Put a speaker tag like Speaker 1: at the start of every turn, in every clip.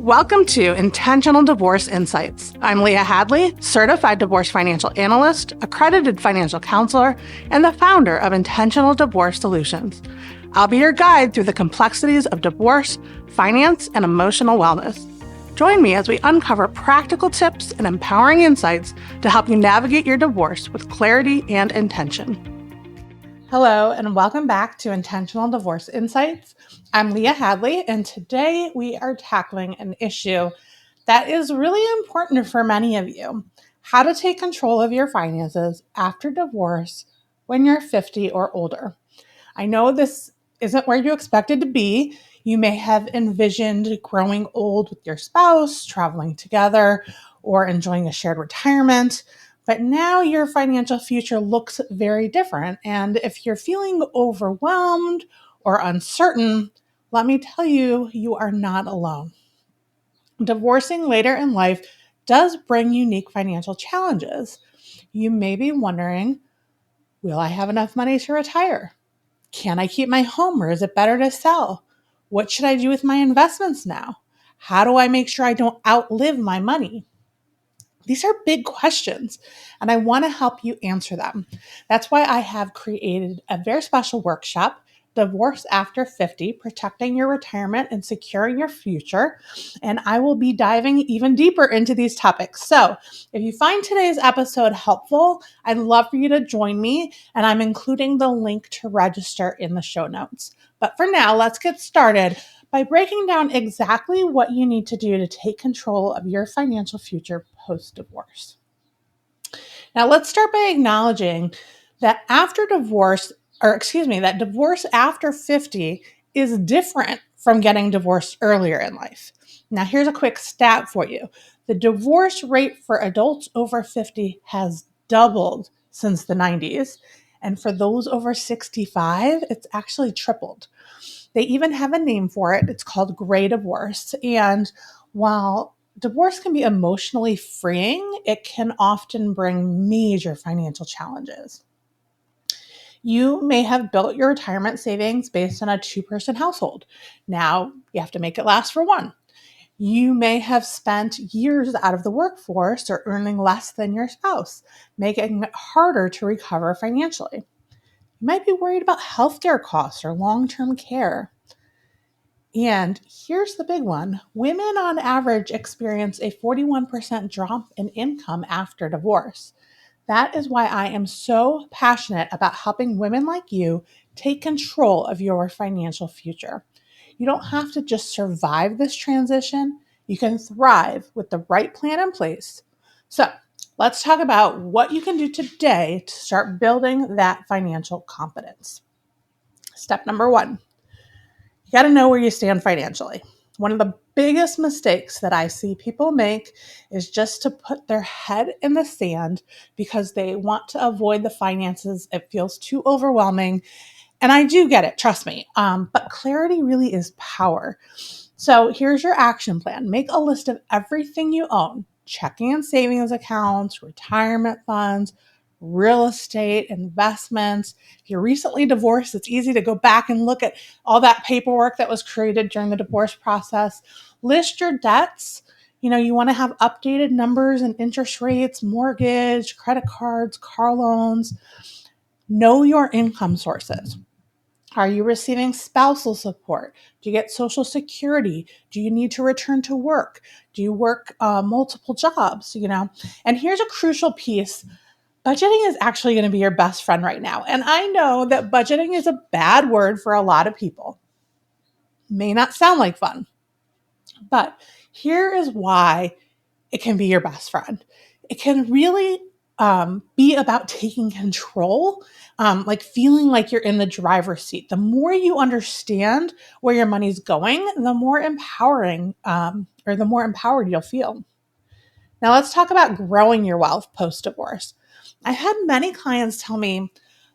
Speaker 1: Welcome to Intentional Divorce Insights. I'm Leah Hadley, certified divorce financial analyst, accredited financial counselor, and the founder of Intentional Divorce Solutions. I'll be your guide through the complexities of divorce, finance, and emotional wellness. Join me as we uncover practical tips and empowering insights to help you navigate your divorce with clarity and intention. Hello, and welcome back to Intentional Divorce Insights. I'm Leah Hadley, and today we are tackling an issue that is really important for many of you: how to take control of your finances after divorce when you're 50 or older. I know this isn't where you expected to be. You may have envisioned growing old with your spouse, traveling together, or enjoying a shared retirement. But now your financial future looks very different. And if you're feeling overwhelmed or uncertain, let me tell you, you are not alone. Divorcing later in life does bring unique financial challenges. You may be wondering, will I have enough money to retire? Can I keep my home, or is it better to sell? What should I do with my investments now? How do I make sure I don't outlive my money? These are big questions, and I want to help you answer them. That's why I have created a very special workshop, Divorce After 50, Protecting Your Retirement and Securing Your Future. And I will be diving even deeper into these topics. So if you find today's episode helpful, I'd love for you to join me, and I'm including the link to register in the show notes. But for now, let's get started by breaking down exactly what you need to do to take control of your financial future post-divorce. Now, let's start by acknowledging that that divorce after 50 is different from getting divorced earlier in life. Now, here's a quick stat for you. The divorce rate for adults over 50 has doubled since the 90s. And for those over 65, it's actually tripled. They even have a name for it. It's called gray divorce. And while divorce can be emotionally freeing, it can often bring major financial challenges. You may have built your retirement savings based on a two-person household. Now you have to make it last for one. You may have spent years out of the workforce or earning less than your spouse, making it harder to recover financially. You might be worried about healthcare costs or long-term care. And here's the big one. Women on average experience a 41% drop in income after divorce. That is why I am so passionate about helping women like you take control of your financial future. You don't have to just survive this transition. You can thrive with the right plan in place. So let's talk about what you can do today to start building that financial confidence. Step number one. You got to know where you stand financially. One of the biggest mistakes that I see people make is just to put their head in the sand because they want to avoid the finances. It feels too overwhelming. And I do get it, trust me. But clarity really is power. So here's your action plan. Make a list of everything you own: checking and savings accounts, retirement funds, real estate, investments. If you're recently divorced, it's easy to go back and look at all that paperwork that was created during the divorce process. List your debts. You want to have updated numbers and interest rates, mortgage, credit cards, car loans. Know your income sources. Are you receiving spousal support? Do you get Social Security? Do you need to return to work? Do you work multiple jobs? And here's a crucial piece. Budgeting is actually going to be your best friend right now. And I know that budgeting is a bad word for a lot of people. May not sound like fun, but here is why it can be your best friend. It can really be about taking control, like feeling like you're in the driver's seat. The more you understand where your money's going, the more empowering or the more empowered you'll feel. Now let's talk about growing your wealth post-divorce. I've had many clients tell me,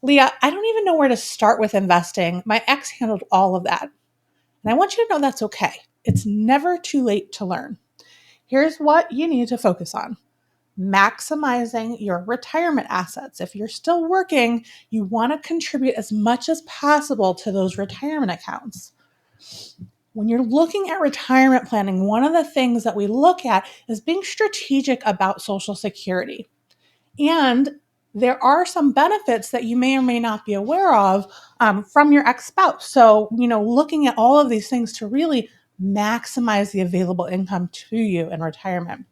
Speaker 1: Leah, I don't even know where to start with investing. My ex handled all of that. And I want you to know that's okay. It's never too late to learn. Here's what you need to focus on: maximizing your retirement assets. If you're still working, you want to contribute as much as possible to those retirement accounts. When you're looking at retirement planning, one of the things that we look at is being strategic about Social Security. And there are some benefits that you may or may not be aware of from your ex-spouse. So, looking at all of these things to really maximize the available income to you in retirement.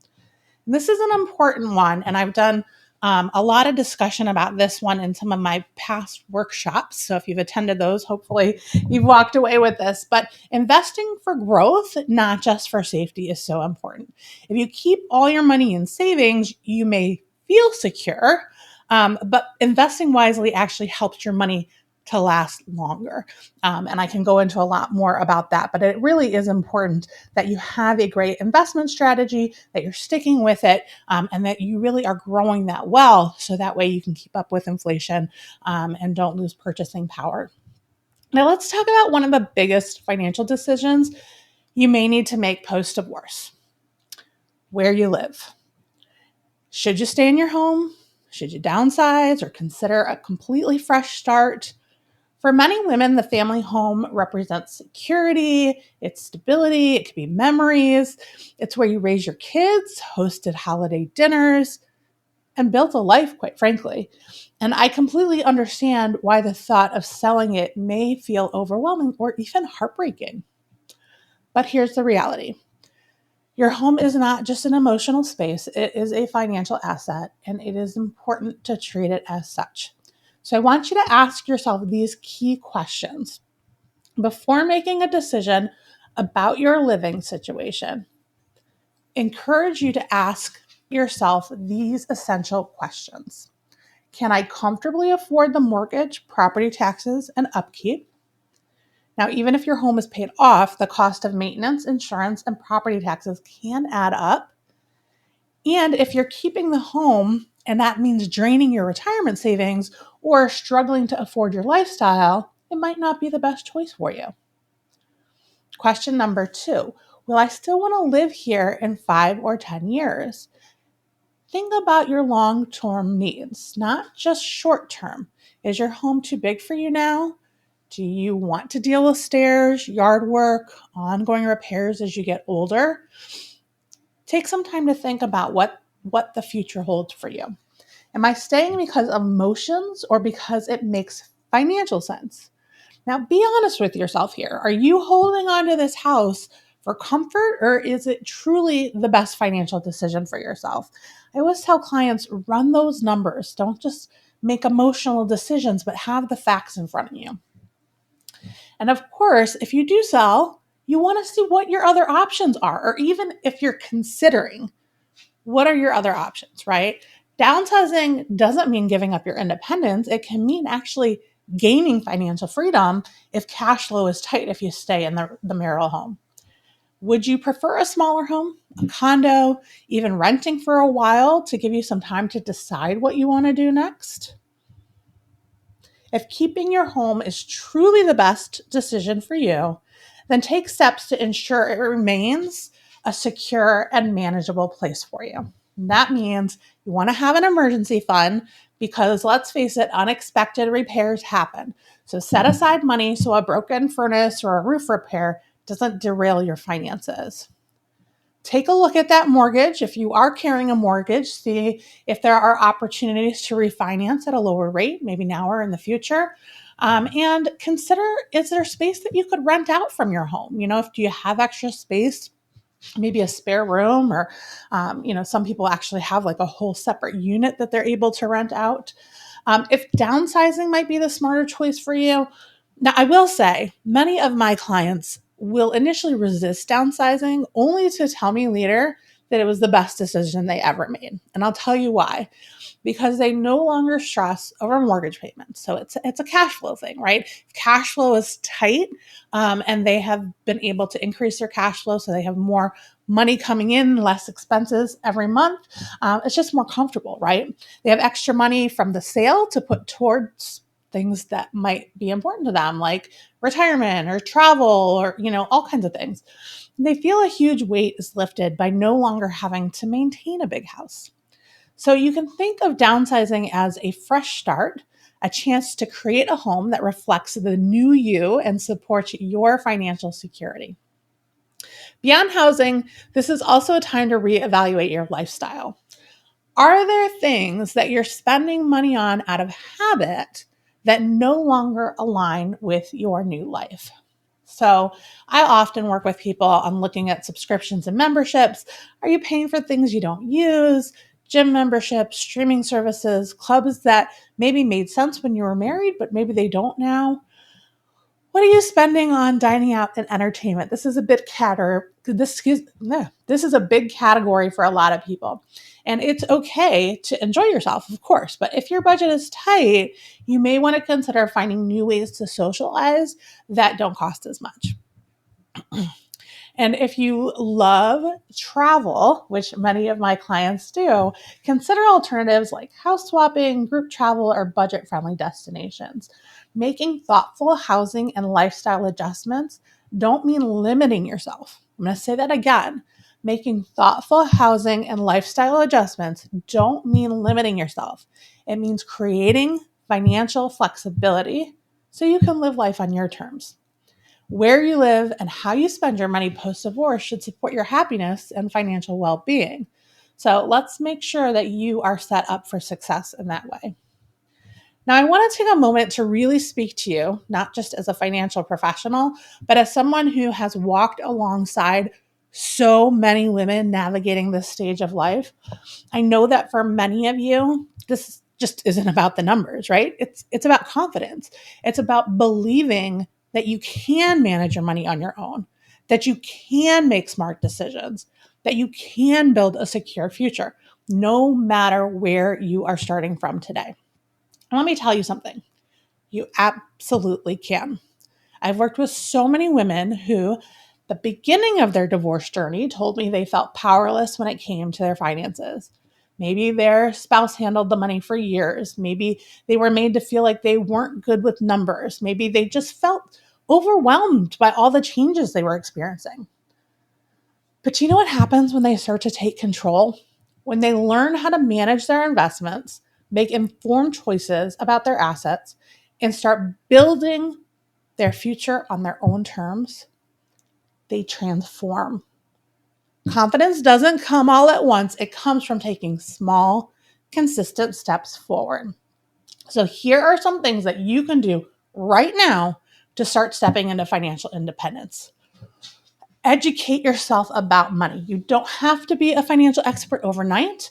Speaker 1: And this is an important one, and I've done a lot of discussion about this one in some of my past workshops. So if you've attended those, hopefully you've walked away with this. But investing for growth, not just for safety, is so important. If you keep all your money in savings, you may feel secure, but investing wisely actually helps your money to last longer. And I can go into a lot more about that, but it really is important that you have a great investment strategy, that you're sticking with it, and that you really are growing that well, so that way you can keep up with inflation and don't lose purchasing power. Now let's talk about one of the biggest financial decisions you may need to make post-divorce: where you live. Should you stay in your home? Should you downsize or consider a completely fresh start? For many women, the family home represents security, it's stability, it could be memories. It's where you raise your kids, hosted holiday dinners, and built a life, quite frankly. And I completely understand why the thought of selling it may feel overwhelming or even heartbreaking. But here's the reality. Your home is not just an emotional space, it is a financial asset, and it is important to treat it as such. So I want you to ask yourself these key questions before making a decision about your living situation. Encourage you to ask yourself these essential questions. Can I comfortably afford the mortgage, property taxes, and upkeep? Now, even if your home is paid off, the cost of maintenance, insurance, and property taxes can add up. And if you're keeping the home and that means draining your retirement savings or struggling to afford your lifestyle, it might not be the best choice for you. Question number 2, will I still want to live here in 5 or 10 years? Think about your long-term needs, not just short-term. Is your home too big for you now? Do you want to deal with stairs, yard work, ongoing repairs as you get older? Take some time to think about what the future holds for you. Am I staying because of emotions or because it makes financial sense? Now, be honest with yourself here. Are you holding on to this house for comfort, or is it truly the best financial decision for yourself? I always tell clients, run those numbers. Don't just make emotional decisions, but have the facts in front of you. And of course, if you do sell, you want to see what your other options are, or even if you're considering, what are your other options, right? Downsizing doesn't mean giving up your independence. It can mean actually gaining financial freedom if cash flow is tight if you stay in the marital home. Would you prefer a smaller home, a condo, even renting for a while to give you some time to decide what you want to do next? If keeping your home is truly the best decision for you, then take steps to ensure it remains a secure and manageable place for you. And that means you want to have an emergency fund because, let's face it, unexpected repairs happen. So set aside money so a broken furnace or a roof repair doesn't derail your finances. Take a look at that mortgage. If you are carrying a mortgage, see if there are opportunities to refinance at a lower rate, maybe now or in the future. And consider, is there space that you could rent out from your home? If do you have extra space, maybe a spare room, or some people actually have like a whole separate unit that they're able to rent out. If downsizing might be the smarter choice for you. Now, I will say many of my clients will initially resist downsizing only to tell me later that it was the best decision they ever made. And I'll tell you why. Because they no longer stress over mortgage payments. So it's a cash flow thing, right? If cash flow is tight, and they have been able to increase their cash flow so they have more money coming in, less expenses every month. It's just more comfortable, right? They have extra money from the sale to put towards things that might be important to them, like retirement or travel or, all kinds of things. They feel a huge weight is lifted by no longer having to maintain a big house. So you can think of downsizing as a fresh start, a chance to create a home that reflects the new you and supports your financial security. Beyond housing, this is also a time to reevaluate your lifestyle. Are there things that you're spending money on out of habit that no longer align with your new life? So I often work with people on looking at subscriptions and memberships. Are you paying for things you don't use? Gym memberships, streaming services, clubs that maybe made sense when you were married, but maybe they don't now. What are you spending on dining out and entertainment? This is a big this is a big category for a lot of people. And it's okay to enjoy yourself, of course. But if your budget is tight, you may want to consider finding new ways to socialize that don't cost as much. And if you love travel, which many of my clients do, consider alternatives like house swapping, group travel, or budget friendly destinations. Making thoughtful housing and lifestyle adjustments don't mean limiting yourself. I'm going to say that again. Making thoughtful housing and lifestyle adjustments don't mean limiting yourself. It means creating financial flexibility so you can live life on your terms. Where you live and how you spend your money post-divorce should support your happiness and financial well-being. So let's make sure that you are set up for success in that way. Now, I want to take a moment to really speak to you, not just as a financial professional, but as someone who has walked alongside so many women navigating this stage of life. I know that for many of you, this just isn't about the numbers, right? It's about confidence. It's about believing that you can manage your money on your own, that you can make smart decisions, that you can build a secure future, no matter where you are starting from today. And let me tell you something. You absolutely can. I've worked with so many women who, the beginning of their divorce journey, told me they felt powerless when it came to their finances. Maybe their spouse handled the money for years. Maybe they were made to feel like they weren't good with numbers. Maybe they just felt overwhelmed by all the changes they were experiencing. But you know what happens when they start to take control? When they learn how to manage their investments, make informed choices about their assets, and start building their future on their own terms, they transform. Confidence doesn't come all at once. It comes from taking small, consistent steps forward. So here are some things that you can do right now to start stepping into financial independence. Educate yourself about money. You don't have to be a financial expert overnight,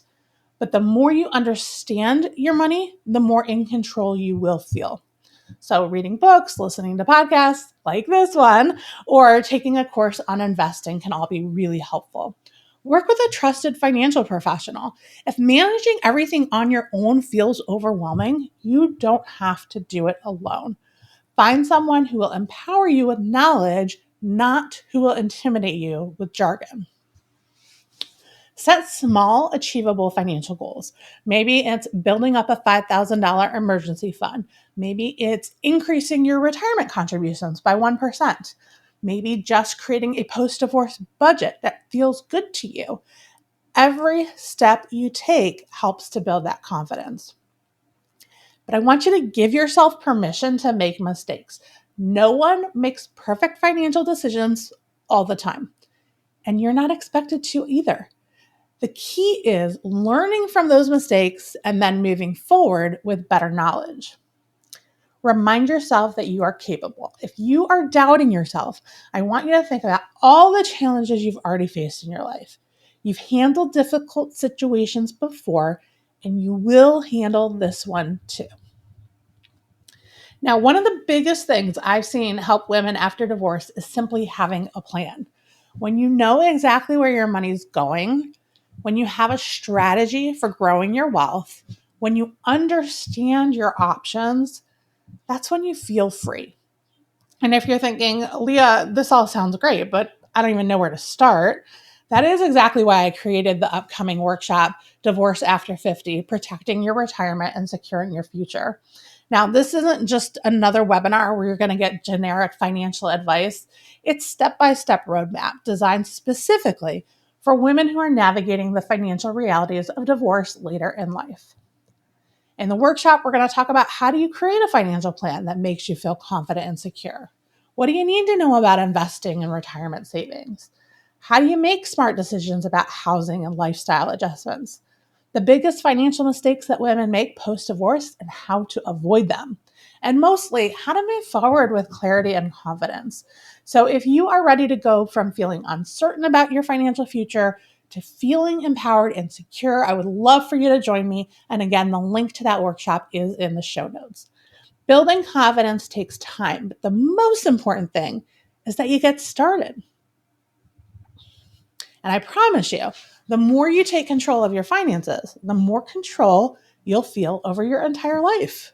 Speaker 1: but the more you understand your money, the more in control you will feel. So reading books, listening to podcasts like this one, or taking a course on investing can all be really helpful. Work with a trusted financial professional. If managing everything on your own feels overwhelming, you don't have to do it alone. Find someone who will empower you with knowledge, not who will intimidate you with jargon. Set small, achievable financial goals. Maybe it's building up a $5,000 emergency fund. Maybe it's increasing your retirement contributions by 1%. Maybe just creating a post-divorce budget that feels good to you. Every step you take helps to build that confidence. But I want you to give yourself permission to make mistakes. No one makes perfect financial decisions all the time, and you're not expected to either. The key is learning from those mistakes and then moving forward with better knowledge. Remind yourself that you are capable. If you are doubting yourself, I want you to think about all the challenges you've already faced in your life. You've handled difficult situations before, and you will handle this one too. Now, one of the biggest things I've seen help women after divorce is simply having a plan. When you know exactly where your money's going, when you have a strategy for growing your wealth, when you understand your options, that's when you feel free. And if you're thinking, Leah, this all sounds great, but I don't even know where to start, that is exactly why I created the upcoming workshop, Divorce After 50, Protecting Your Retirement and Securing Your Future. Now, this isn't just another webinar where you're going to get generic financial advice. It's step-by-step roadmap designed specifically for women who are navigating the financial realities of divorce later in life. In the workshop, we're going to talk about how do you create a financial plan that makes you feel confident and secure? What do you need to know about investing and retirement savings? How do you make smart decisions about housing and lifestyle adjustments? The biggest financial mistakes that women make post-divorce and how to avoid them. And mostly, how to move forward with clarity and confidence. So if you are ready to go from feeling uncertain about your financial future to feeling empowered and secure, I would love for you to join me. And again, the link to that workshop is in the show notes. Building confidence takes time, but the most important thing is that you get started. And I promise you, the more you take control of your finances, the more control you'll feel over your entire life.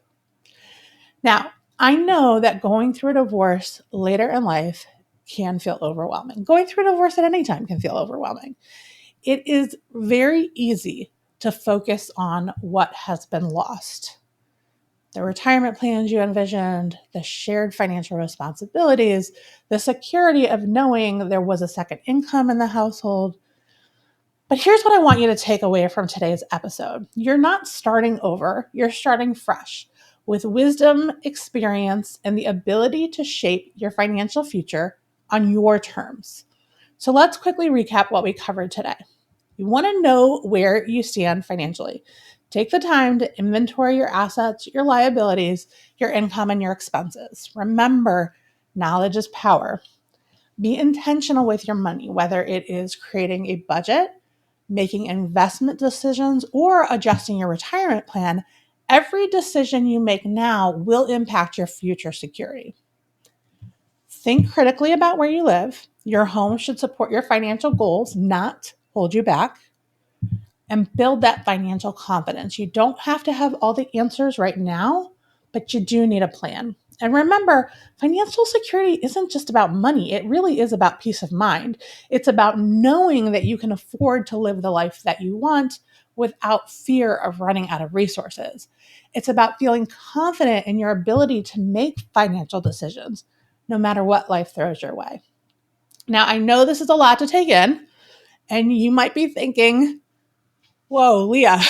Speaker 1: Now, I know that going through a divorce later in life can feel overwhelming. Going through a divorce at any time can feel overwhelming. It is very easy to focus on what has been lost. The retirement plans you envisioned, the shared financial responsibilities, the security of knowing there was a second income in the household. But here's what I want you to take away from today's episode. You're not starting over, you're starting fresh with wisdom, experience, and the ability to shape your financial future on your terms. So let's quickly recap what we covered today. You want to know where you stand financially. Take the time to inventory your assets, your liabilities, your income, and your expenses. Remember, knowledge is power. Be intentional with your money, whether it is creating a budget, making investment decisions, or adjusting your retirement plan. Every decision you make now will impact your future security. Think critically about where you live. Your home should support your financial goals, not hold you back. And build that financial confidence. You don't have to have all the answers right now, but you do need a plan. And remember, financial security isn't just about money. It really is about peace of mind. It's about knowing that you can afford to live the life that you want without fear of running out of resources. It's about feeling confident in your ability to make financial decisions, no matter what life throws your way. Now, I know this is a lot to take in, and you might be thinking, whoa, Leah,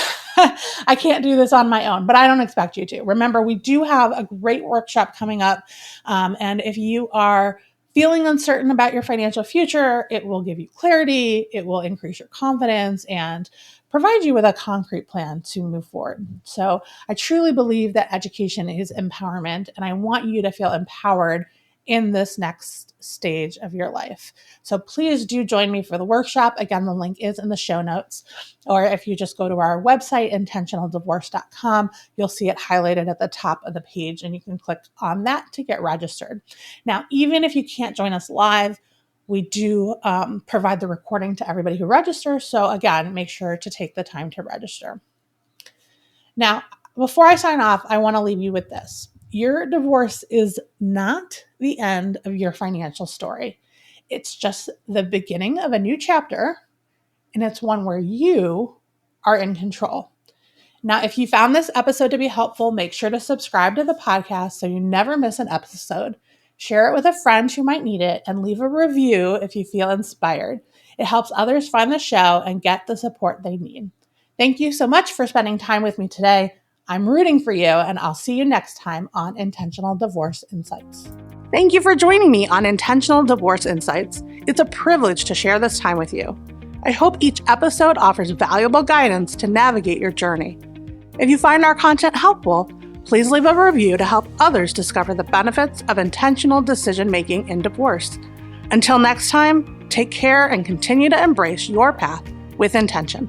Speaker 1: I can't do this on my own, but I don't expect you to. Remember, we do have a great workshop coming up. And if you are feeling uncertain about your financial future, it will give you clarity, it will increase your confidence, and provide you with a concrete plan to move forward. So I truly believe that education is empowerment, and I want you to feel empowered in this next stage of your life. So please do join me for the workshop. Again, the link is in the show notes. Or if you just go to our website, intentionaldivorce.com, you'll see it highlighted at the top of the page, and you can click on that to get registered. Now, even if you can't join us live, we do provide the recording to everybody who registers. So again, make sure to take the time to register. Now, before I sign off, I want to leave you with this. Your divorce is not the end of your financial story. It's just the beginning of a new chapter, and it's one where you are in control. Now, if you found this episode to be helpful, make sure to subscribe to the podcast so you never miss an episode. Share it with a friend who might need it, and leave a review if you feel inspired. It helps others find the show and get the support they need. Thank you so much for spending time with me today. I'm rooting for you, and I'll see you next time on Intentional Divorce Insights. Thank you for joining me on Intentional Divorce Insights. It's a privilege to share this time with you. I hope each episode offers valuable guidance to navigate your journey. If you find our content helpful, please leave a review to help others discover the benefits of intentional decision-making in divorce. Until next time, take care and continue to embrace your path with intention.